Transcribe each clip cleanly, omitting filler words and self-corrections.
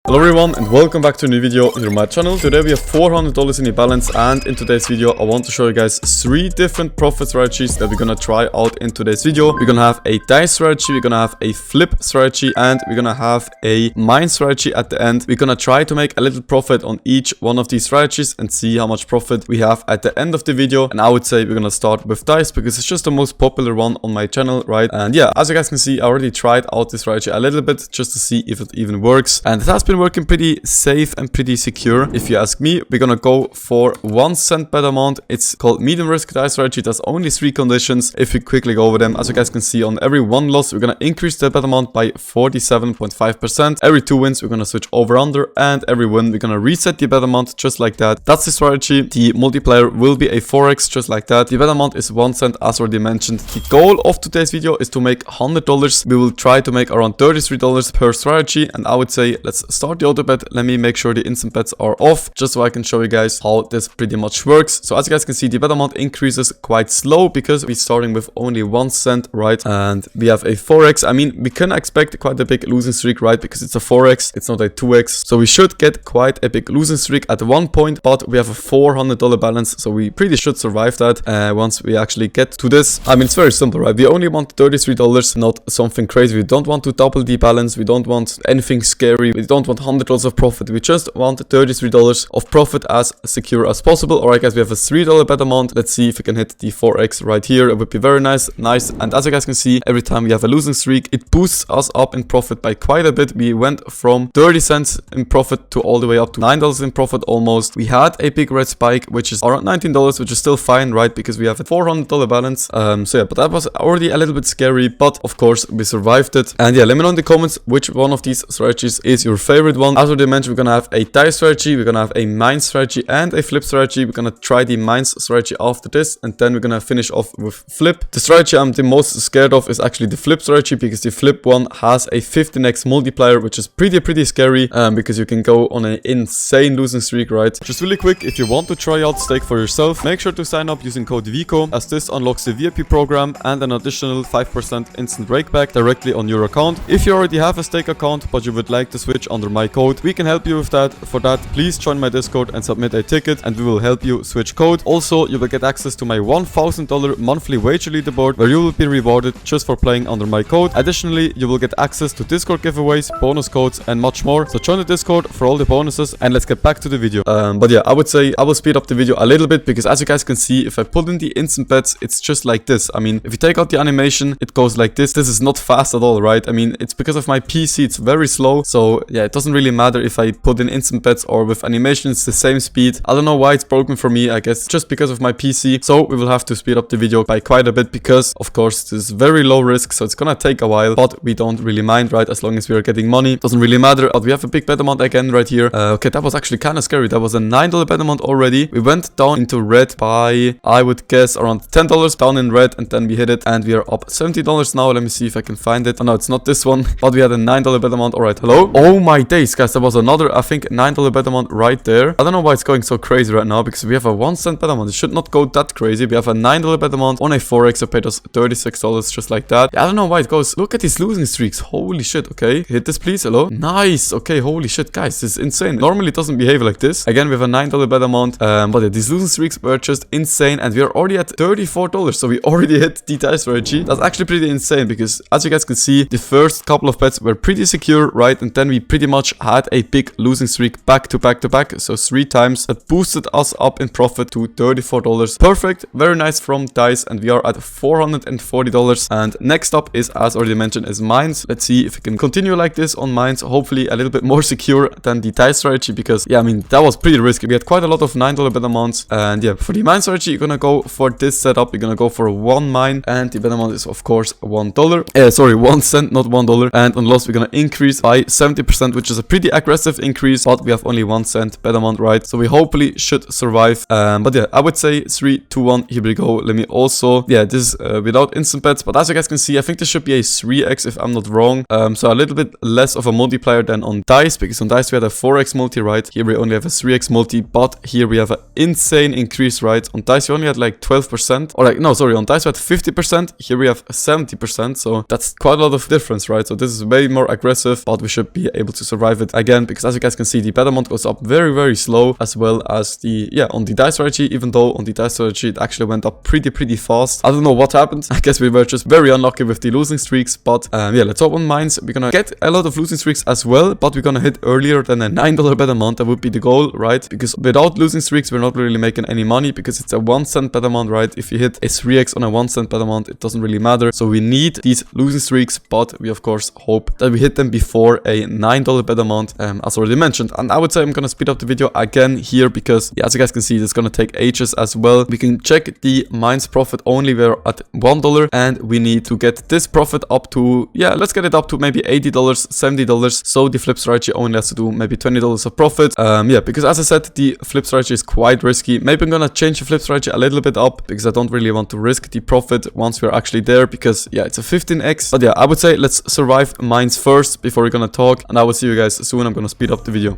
Hello everyone and welcome back to a new video here on my channel. Today we have $400 in the balance, and in today's video I want to show you guys 3 different profit strategies that we're gonna try out in today's video. We're gonna have a dice strategy, we're gonna have a flip strategy, and we're gonna have a mine strategy at the end. We're gonna try to make a little profit on each one of these strategies and see how much profit we have at the end of the video. And I would say we're gonna start with dice because it's just the most popular one on my channel, right? And yeah, as you guys can see, I already tried out this strategy a little bit just to see if it even works, and it has been working pretty safe and pretty secure. If you ask me, we're gonna go for 1 cent bet amount. It's called medium risk dice strategy. There's only 3 conditions. If we quickly go over them, as you guys can see, on every 1 loss we're gonna increase the bet amount by 47.5%. Every 2 wins we're gonna switch over under, and every win we're gonna reset the bet amount just like that. That's the strategy. The multiplier will be a 4x just like that. The bet amount is 1 cent as already mentioned. The goal of today's video is to make $100. We will try to make around $33 per strategy, and I would say let's start the auto bet. Let me make sure the instant bets are off just so I can show you guys how this pretty much works. So as you guys can see, the bet amount increases quite slow because we're starting with only 1 cent, right? And we have a 4x. I mean, we can expect quite a big losing streak, right? Because it's a 4x, it's not a 2x. So we should get quite a big losing streak at one point, but we have a $400 balance, so we pretty should survive that once we actually get to this. I mean, it's very simple, right? We only want $33, not something crazy. We don't want to double the balance. We don't want anything scary. We don't want $100 of profit. We just want $33 of profit as secure as possible. Alright guys, we have a $3 bet amount. Let's see if we can hit the 4x right here. It would be very nice. And as you guys can see, every time we have a losing streak, it boosts us up in profit by quite a bit. We went from 30 cents in profit to all the way up to $9 in profit almost. We had a big red spike, which is around $19, which is still fine, right? Because we have a $400 balance. So yeah, but that was already a little bit scary, but of course we survived it. And yeah, let me know in the comments which one of these strategies is your favorite one. As already mentioned, we're gonna have a dice strategy, we're gonna have a mine strategy, and a flip strategy. We're gonna try the mines strategy after this, and then we're gonna finish off with flip. The strategy I'm the most scared of is actually the flip strategy, because the flip one has a 15x multiplier, which is pretty scary, because you can go on an insane losing streak, right? Just really quick, if you want to try out stake for yourself, make sure to sign up using code VICO, as this unlocks the VIP program and an additional 5% instant rakeback directly on your account. If you already have a stake account but you would like to switch under my code, we can help you with that. For that, please join my Discord and submit a ticket, and we will help you switch code. Also, you will get access to my $1,000 monthly wager leaderboard, where you will be rewarded just for playing under my code. Additionally, you will get access to Discord giveaways, bonus codes, and much more. So join the Discord for all the bonuses, and let's get back to the video. But yeah, I would say I will speed up the video a little bit, because as you guys can see, if I put in the instant bets, it's just like this. I mean, if you take out the animation, it goes like this. This is not fast at all, right? I mean, it's because of my PC, it's very slow. So yeah, it doesn't really matter if I put in instant bets or with animation, it's the same speed. I don't know why it's broken for me. I guess just because of my PC. So we will have to speed up the video by quite a bit, because of course this is very low risk, so it's gonna take a while, but we don't really mind, right? As long as we are getting money, doesn't really matter. But we have a big bet amount again right here. Okay, that was actually kind of scary. That was a $9 bet amount already. We went down into red by, I would guess, around $10 down in red, and then we hit it, and we are up $70 now. Let me see if I can find it. Oh no, it's not this one, but we had a $9 bet amount. All right, hello. Oh my days, guys, that was another, I think, $9 bet amount right there. I don't know why it's going so crazy right now, because we have a 1 cent bet amount. It should not go that crazy. We have a $9 bet amount on a 4x, that paid us $36 just like that. Yeah, I don't know why it goes. Look at these losing streaks. Holy shit. Okay, hit this please. Hello. Nice. Okay, holy shit, guys, this is insane. Normally it doesn't behave like this. Again, we have a $9 bet amount, but yeah, these losing streaks were just insane, and we are already at $34, so we already hit the dice strategy. That's actually pretty insane, because as you guys can see, the first couple of bets were pretty secure, right? And then we pretty much had a big losing streak back to back to back, so 3 times. That boosted us up in profit to $34. Perfect, very nice from dice, and we are at $440. And next up is, as already mentioned, is mines. Let's see if we can continue like this on mines, hopefully a little bit more secure than the dice strategy, because yeah, I mean, that was pretty risky. We had quite a lot of $9 bet amounts, and yeah, for the mine strategy, you're gonna go for this setup. You're gonna go for 1 mine, and the bet amount is of course $1. Sorry, 1 cent, not $1. And on loss, we're gonna increase by 70%, which is a pretty aggressive increase, but we have only 1 cent bet amount, right? So we hopefully should survive. But yeah, I would say 3, 2, 1. Here we go. Let me also, yeah, this is without instant bets, but as you guys can see, I think this should be a 3x if I'm not wrong. So a little bit less of a multiplier than on dice, because on dice we had a 4x multi, right? Here we only have a 3x multi, but here we have an insane increase, right? On dice we only had like 12%, or like, no, sorry, on dice we had 50%. Here we have 70%, so that's quite a lot of difference, right? So this is way more aggressive, but we should be able to survive survive it again, because as you guys can see, the bet amount goes up very, very slow, as well as the, on the dice strategy, even though on the dice strategy, it actually went up pretty fast. I don't know what happened. I guess we were just very unlucky with the losing streaks, but yeah, let's open mines. We're gonna get a lot of losing streaks as well, but we're gonna hit earlier than a $9 bet amount. That would be the goal, right? Because without losing streaks, we're not really making any money, because it's a 1 cent bet amount, right? If you hit a 3x on a 1 cent bet amount, it doesn't really matter. So we need these losing streaks, but we of course hope that we hit them before a $9 bet amount, as already mentioned. And I would say I'm gonna speed up the video again here, because yeah, as you guys can see, it's gonna take ages as well. We can check the mines profit only. We're at $1, and we need to get this profit up to, yeah, let's get it up to maybe $80, $70. So the flip strategy only has to do maybe $20 of profit. Yeah, because as I said, the flip strategy is quite risky. Maybe I'm gonna change the flip strategy a little bit up, because I don't really want to risk the profit once we're actually there, because yeah, it's a 15x. But yeah, I would say let's survive mines first before we're gonna talk, and I will see you guys soon. I'm gonna speed up the video.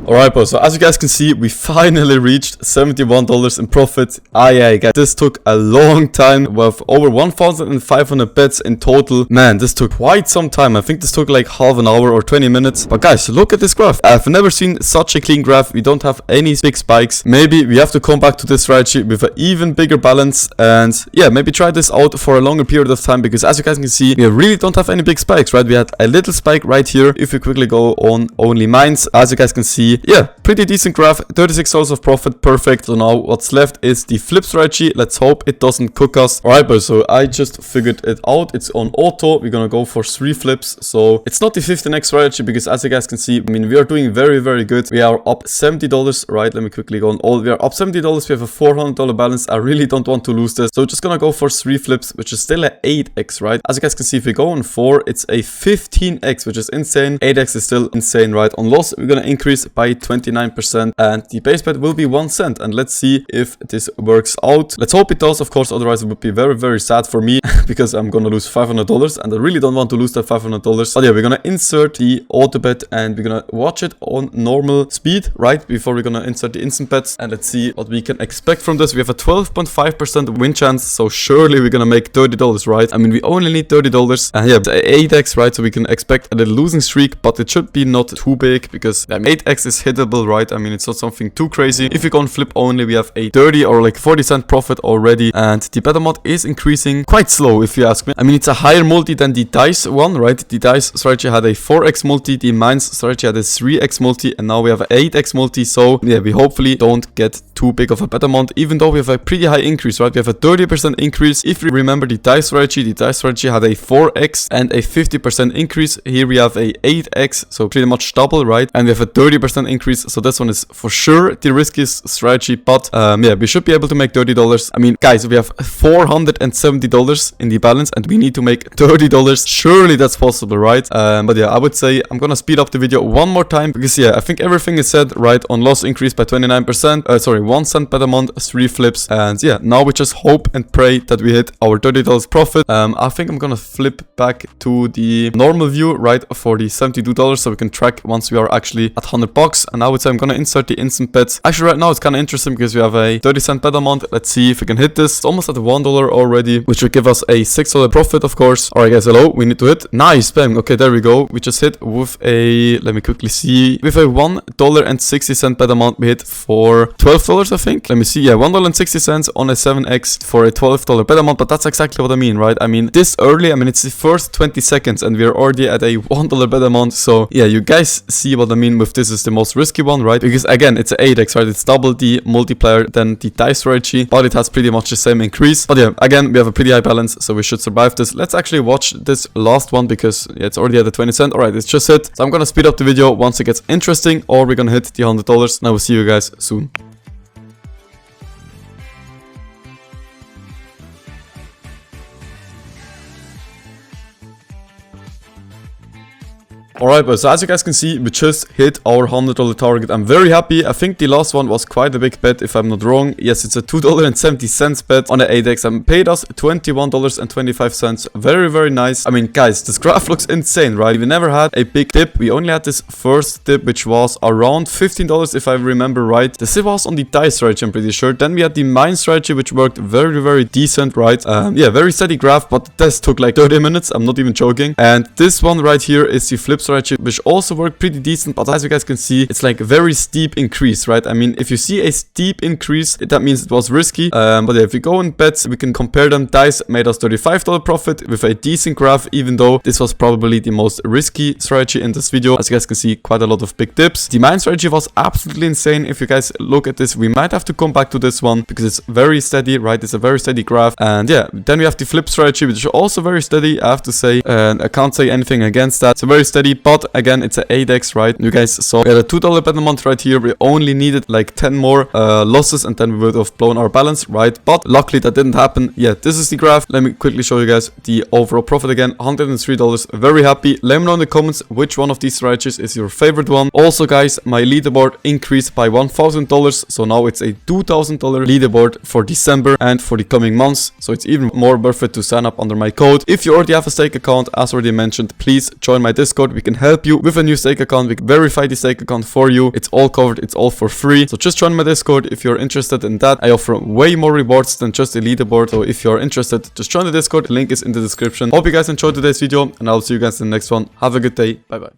Alright, bro, so as you guys can see, we finally reached $71 in profit. Yeah, guys, this took a long time, with over 1,500 bets in total. Man, this took quite some time. I think this took like half an hour or 20 minutes. But guys, look at this graph. I've never seen such a clean graph. We don't have any big spikes. Maybe we have to come back to this strategy with an even bigger balance, and yeah, maybe try this out for a longer period of time, because as you guys can see, we really don't have any big spikes, right? We had a little spike right here. If we quickly go on only mines, as you guys can see, yeah, pretty decent graph, $36 of profit, perfect. So now what's left is the flip strategy. Let's hope it doesn't cook us. Alright, but so I just figured it out. It's on auto. We're gonna go for 3 flips. So it's not the 15x strategy, because as you guys can see, I mean, we are doing very good. We are up $70, right? Let me quickly go on all. We are up $70. We have a $400 balance. I really don't want to lose this. So just gonna go for 3 flips, which is still a 8x, right? As you guys can see, if we go on 4, it's a 15x, which is insane. 8x is still insane, right? On loss, we're gonna increase by 29%, and the base bet will be 1 cent. And let's see if this works out. Let's hope it does, of course. Otherwise, it would be very sad for me because I'm gonna lose $500, and I really don't want to lose that $500. But yeah, we're gonna insert the auto bet, and we're gonna watch it on normal speed, right, before we're gonna insert the instant bets. And let's see what we can expect from this. We have a 12.5% win chance, so surely we're gonna make $30, right? I mean, we only need $30, and yeah, 8x, right? So we can expect a little losing streak, but it should be not too big, because 8x is hittable, right? I mean, it's not something too crazy. If we go on flip only, we have a 30 or like 40 cent profit already, and the bet amount is increasing quite slow, if you ask me. I mean, it's a higher multi than the dice one, right? The dice strategy had a 4x multi, the mines strategy had a 3x multi, and now we have an 8x multi. So yeah, we hopefully don't get too big of a bet amount, even though we have a pretty high increase, right? We have a 30% increase. If we remember the dice strategy had a 4x and a 50% increase. Here we have a 8x, so pretty much double, right? And we have a 30% increase, so this one is for sure the riskiest strategy, but yeah, we should be able to make $30. I mean, guys, we have $470 in the balance, and we need to make $30. Surely that's possible, right? But yeah, I would say I'm gonna speed up the video one more time, because yeah, I think everything is said, right? On loss increase by 29%, sorry, 1 cent per month, 3 flips, and yeah, now we just hope and pray that we hit our $30 profit. I think I'm gonna flip back to the normal view, right, for the $72, so we can track once we are actually at $100. And I would say I'm gonna insert the instant bets. Actually, right now it's kind of interesting, because we have a 30-cent bet amount. Let's see if we can hit this. It's almost at $1 already, which would give us a $6 profit, of course. All right, guys, hello, we need to hit. Nice, bam. Okay, there we go. We just hit with a, let me quickly see, with a $1.60 bet amount. We hit for $12, I think. Let me see. Yeah, $1.60 on a 7x for a $12 bet amount. But that's exactly what I mean, right? I mean, this early, I mean, it's the first 20 seconds, and we're already at a $1 bet amount. So yeah, you guys see what I mean with this is the most risky one, right? Because again, it's an 8x, right? It's double the multiplier than the dice strategy, but it has pretty much the same increase. But yeah, again, we have a pretty high balance, so we should survive this. Let's actually watch this last one, because yeah, it's already at the 20 cent. All right, it's just hit. So I'm gonna speed up the video once it gets interesting, or we're gonna hit the $100. Now we'll see you guys soon. Alright, but so as you guys can see, we just hit our $100 target. I'm very happy. I think the last one was quite a big bet, if I'm not wrong. Yes, it's a $2.70 bet on the ADEX and paid us $21.25. Very, very nice. I mean, guys, this graph looks insane, right? We never had a big dip. We only had this first dip, which was around $15, if I remember right. This was on the dice strategy, I'm pretty sure. Then we had the mine strategy, which worked very, very decent, right? Yeah, very steady graph, but this took like 30 minutes. I'm not even joking. And this one right here is the flip strategy, which also worked pretty decent, but as you guys can see, it's like a very steep increase, right? I mean, if you see a steep increase, that means it was risky. But yeah, if we go in bets, we can compare them. Dice made us $35 profit with a decent graph, even though this was probably the most risky strategy in this video. As you guys can see, quite a lot of big dips. The mine strategy was absolutely insane. If you guys look at this, we might have to come back to this one because it's very steady, right? It's a very steady graph. And yeah, then we have the flip strategy, which is also very steady, I have to say. And I can't say anything against that. It's very steady, but again, it's an ADEX, right? You guys saw we had a $2 bet a month right here. We only needed like 10 more losses and then we would have blown our balance, right? But luckily that didn't happen. Yeah, this is the graph. Let me quickly show you guys the overall profit again. $103. Very happy. Let me know in the comments which one of these strategies is your favorite one. Also, guys, my leaderboard increased by $1,000. So now it's a $2,000 leaderboard for December and for the coming months. So it's even more worth it to sign up under my code. If you already have a stake account, as already mentioned, please join my Discord. We can help you with a new stake account. We can verify the stake account for you. It's all covered. It's all for free. So just join my Discord if you're interested in that. I offer way more rewards than just a leaderboard. So if you're interested, just join the Discord. The link is in the description. Hope you guys enjoyed today's video and I'll see you guys in the next one. Have a good day. Bye bye.